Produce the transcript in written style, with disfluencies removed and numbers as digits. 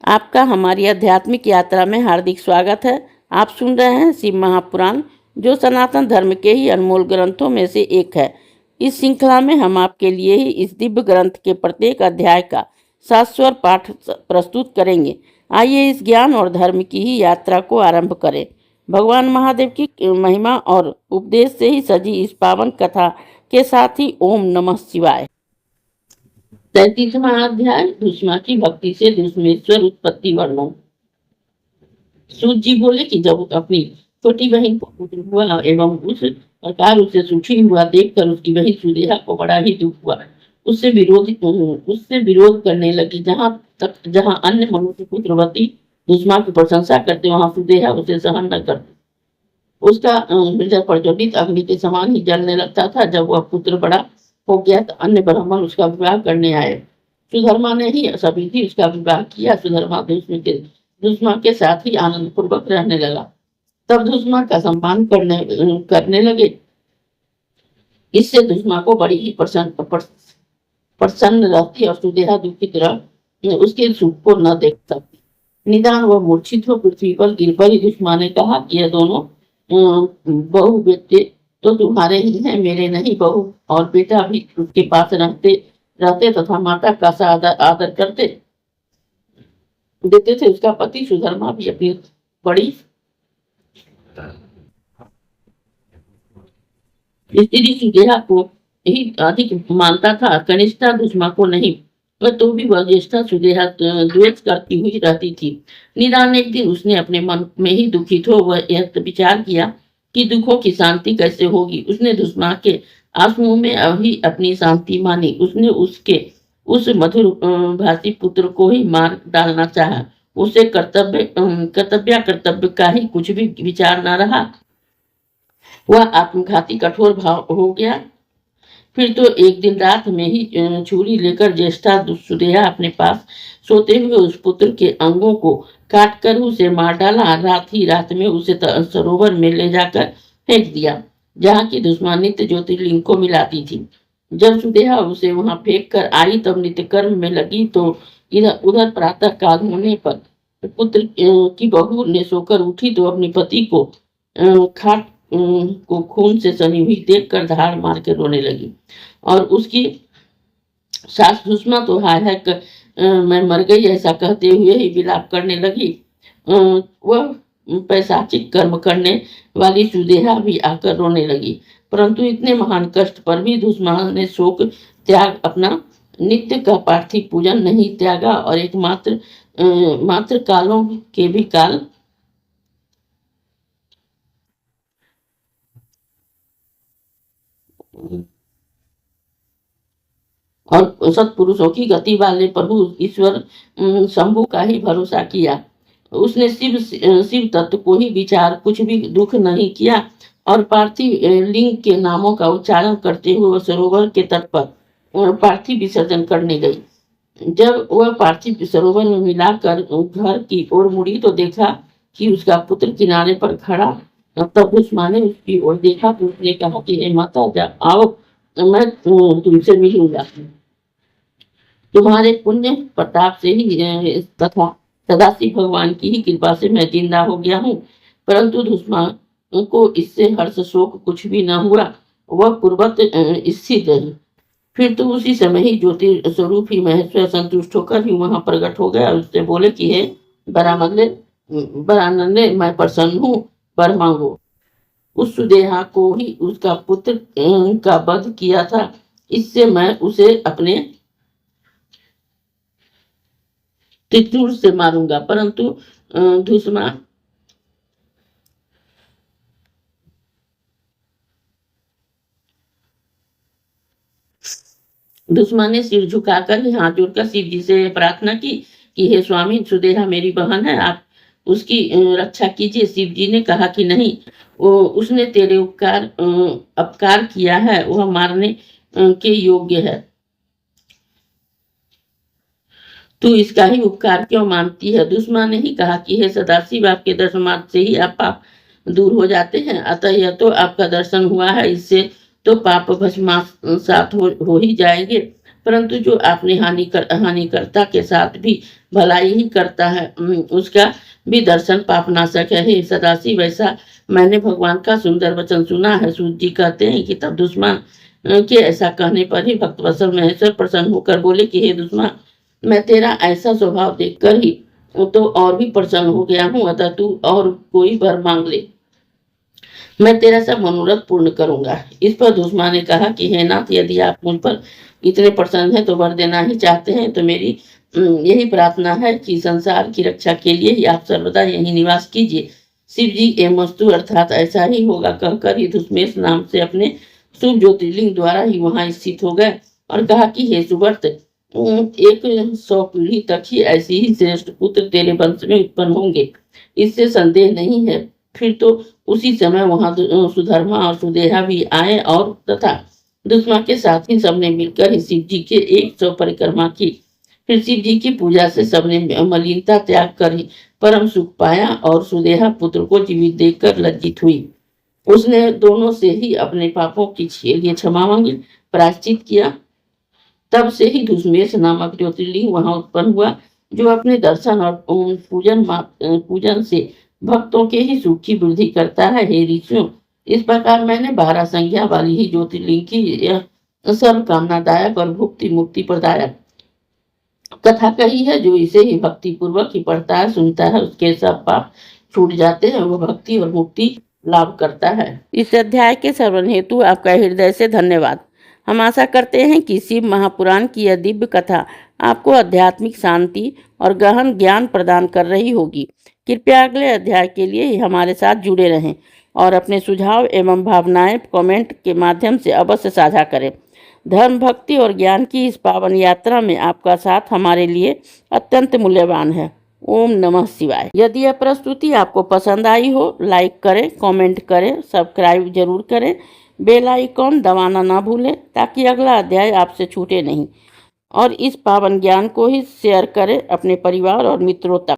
आपका हमारी आध्यात्मिक यात्रा में हार्दिक स्वागत है। आप सुन रहे हैं शिव महापुराण, जो सनातन धर्म के ही अनमोल ग्रंथों में से एक है। इस श्रृंखला में हम आपके लिए ही इस दिव्य ग्रंथ के प्रत्येक अध्याय का शाश्वत पाठ प्रस्तुत करेंगे। आइए इस ज्ञान और धर्म की ही यात्रा को आरंभ करें। भगवान महादेव की महिमा और उपदेश से ही सजी इस पावन कथा के साथ ही ओम नमः शिवाय। 33वां अध्याय, दुष्मा की भक्ति से दुष्मेश्वर उत्पत्ति वर्णन। सूत जी बोले कि जब अपनी छोटी बहन को पुत्र हुआ एवं उस प्रकार उसे सुखी हुआ देखकर उसकी बहन सुदेहा को बड़ा ही दुख हुआ। उससे विरोध करने लगी। जहाँ अन्य मनुष्य पुत्रवती दुष्मा की प्रशंसा करते, वहां सुदेहा उसे सहन न करती। उसका हृदय प्रज्वलित अग्नि के समान ही जलने लगता था। जब वह पुत्र बड़ा हो गया तो अन्य ब्राह्मण उसका विवाह करने आए। सुधर्मा ने ही सभी थी उसका विवाह किया। सुधर्मा दुष्मा के साथ ही आनंद पूर्वक रहने लगा। तब दुष्मा का सम्मान करने लगे। इससे दुष्मा को बड़ी ही प्रसन्न रहती और सुदेहा दुखी तरह उसके सुख को न देख सकती। निदान वह मूर्छित हो पृथ्वी पर गिर पड़ी। दुष्मा ने कहा कि यह दोनों बहु बेटे तो तुम्हारे ही हैं, मेरे नहीं। बहू और बेटा भी उसके पास रहते तथा माता का आदर करते देते थे। उसका पति सुधर्मा भी अपनी बड़ी स्त्री सुदेहा को ही अधिक मानता था, कनिष्ठा दुष्मा को नहीं। तो भी वह ज्येष्ठा सुदेहा द्वेष करती हुई रहती थी। निदान एक दिन उसने अपने मन में ही दुखित हो वह यह विचार किया कि दुखों की शांति कैसे होगी। उसने दुष्मा के आंसुओं में अभी अपनी शांति मानी। उसने उस मधुर भाषी पुत्र को ही मार डालना चाहा। उसे कर्तव्य का ही कुछ भी विचार न रहा। वह आत्मघाती कठोर भाव हो गया। फिर तो एक दिन रात में ही छुरी लेकर ज्येष्ठा सुदेहा अपने पास सोते हुए उस पुत्र के अंगों को काट कर उसे मार डाला। रात में उसे सरोवर में ले जाकर फेंक दिया, जहाँ की दुष्मा नित्य ज्योतिर्लिंग को मिलाती थी। जब सुदेहा उसे वहां फेंक कर आई तब नित्य कर्म में लगी तो इधर उधर प्रातः काल होने पर पुत्र की बहू ने सोकर उठी तो अपने पति को खाट को खून से सनी हुई देखकर धार मार के रोने लगी। और उसकी सास दुष्मा तो हाय हाय मैं मर गई ऐसा कहते हुए ही विलाप करने लगी। वह पैशाचिक कर्म करने वाली सुदेहा भी आकर रोने लगी। परंतु इतने महान कष्ट पर भी दुष्मा ने शोक त्याग अपना नित्य का पार्थिव पूजन नहीं त्यागा और एकमात्र मात्र कालों के भी काल और सत्पुरुषों की गति वाले प्रभु ईश्वर शंभु का ही भरोसा किया। उसने शिव तत्व को ही विचार कुछ भी दुख नहीं किया और पार्थिव लिंग के नामों का उच्चारण करते हुए सरोवर के तट पर पार्थिव विसर्जन करने गई। जब वह पार्थिव सरोवर में मिलाकर घर की ओर मुड़ी तो देखा कि उसका पुत्र किनारे पर खड़ा। तब दुष्मा ने उसकी ओर देखा तो उसने कहा कि हे माता आओ, मैं तुमसे मिलूंगा। तुम्हारे पुण्य प्रताप से ही तथा सदाशिव भगवान की ही कृपा से मैं जिंदा हो गया हूँ। परंतु दुष्मा को इससे हर्ष शोक कुछ भी न हुआ। वह पूर्वत स्थिर रही। फिर तो उसी समय ही ज्योति स्वरूप ही महेश्वर संतुष्ट होकर ही वहां प्रकट हो गया। उससे बोले कि हे बरानंदे मैं प्रसन्न हूँ, वर मांगो। उस सुदेहा को ही उसका पुत्र का वध किया था, इससे मैं उसे अपने त्रिशूल से मारूंगा। परंतु दुश्मन ने सिर झुकाकर हाथ जोड़कर शिव जी से प्रार्थना की कि हे स्वामी, सुदेहा मेरी बहन है, आप उसकी रक्षा कीजिए। शिव जी ने कहा कि नहीं, उसने तेरे अपकार किया है, वह मारने के योग्य है। तू इसका ही उपकार क्यों मानती है? दुश्मन ने ही कहा कि हे सदाशिव, आपके दर्शन मात्र से ही आप पाप दूर हो जाते हैं। अतः यह तो आपका दर्शन हुआ है, इससे तो पाप भस्मासात हो ही जाएंगे। परंतु जो अपने हानिकर्ता के साथ भी भलाई ही करता है, उसका भी दर्शन पापनाशक है। हे सदाशिव, वैसा मैंने भगवान का सुंदर वचन सुना है। सूत जी कहते हैं कि तब दुश्मन के ऐसा कहने पर ही भक्तवत्सल महेश्वर प्रसन्न होकर बोले कि हे दुश्मन, मैं तेरा ऐसा स्वभाव देखकर ही तो और भी प्रसन्न हो गया हूँ, अतः तू और कोई वर मांग ले, मैं तेरा सब मनोरथ पूर्ण करूंगा। इस पर दुश्मन ने कहा कि हे नाथ, यदि आप मुझ पर इतने प्रसन्न हैं तो वर देना ही चाहते हैं तो मेरी यही प्रार्थना है कि संसार की रक्षा के लिए ही आप सर्वदा यही निवास कीजिए। शिव जी एमस्तु अर्थात ऐसा ही होगा कहकर ही धुष्मेष नाम से अपने शुभ ज्योतिर्लिंग द्वारा ही वहां स्थित हो गए और कहा कि हे सुवर्त, 100 पीढ़ी तक ही ऐसी ही श्रेष्ठ पुत्र तेरे वंश में उत्पन्न होंगे, इससे संदेह नहीं है। फिर तो उसी समय वहां सुधर्मा और सुदेहा भी आए और तथा दुष्मा के साथ ही सबने मिलकर ही शिव जी के 100 परिक्रमा की। फिर शिव जी की पूजा से सबने मलिनता त्याग कर ही परम सुख पाया और सुदेहा पुत्र को जीवित देखकर लज्जित हुई। उसने दोनों से ही अपने पापों के लिए क्षमा मांगी, प्रायश्चित किया। तब से ही धुष्मेष नामक ज्योतिर्लिंग वहां उत्पन्न हुआ, जो अपने दर्शन और पूजन से भक्तों के ही सुख की वृद्धि करता है। हे ऋषियों, इस प्रकार मैंने 12 संख्या वाली ही ज्योतिर्लिंग की यह सर्व कामनादायक और भुक्ति मुक्ति प्रदायक कथा कही है। जो इसे ही भक्ति पूर्वक ही पढ़ता है, सुनता है, उसके सब पाप छूट जाते हैं, वो भक्ति और मुक्ति लाभ करता है। इस अध्याय के श्रवण हेतु आपका हृदय से धन्यवाद। हम आशा करते हैं कि शिव महापुराण की यह दिव्य कथा आपको आध्यात्मिक शांति और गहन ज्ञान प्रदान कर रही होगी। कृपया अगले अध्याय के लिए हमारे साथ जुड़े रहें और अपने सुझाव एवं भावनाएं कमेंट के माध्यम से अवश्य साझा करें। धर्म, भक्ति और ज्ञान की इस पावन यात्रा में आपका साथ हमारे लिए अत्यंत मूल्यवान है। ओम नमः शिवाय। यदि यह प्रस्तुति आपको पसंद आई हो, लाइक करें, कमेंट करें, सब्सक्राइब जरूर करें, बेल आइकॉन दबाना ना भूलें ताकि अगला अध्याय आपसे छूटे नहीं। और इस पावन ज्ञान को ही शेयर करें अपने परिवार और मित्रों तक।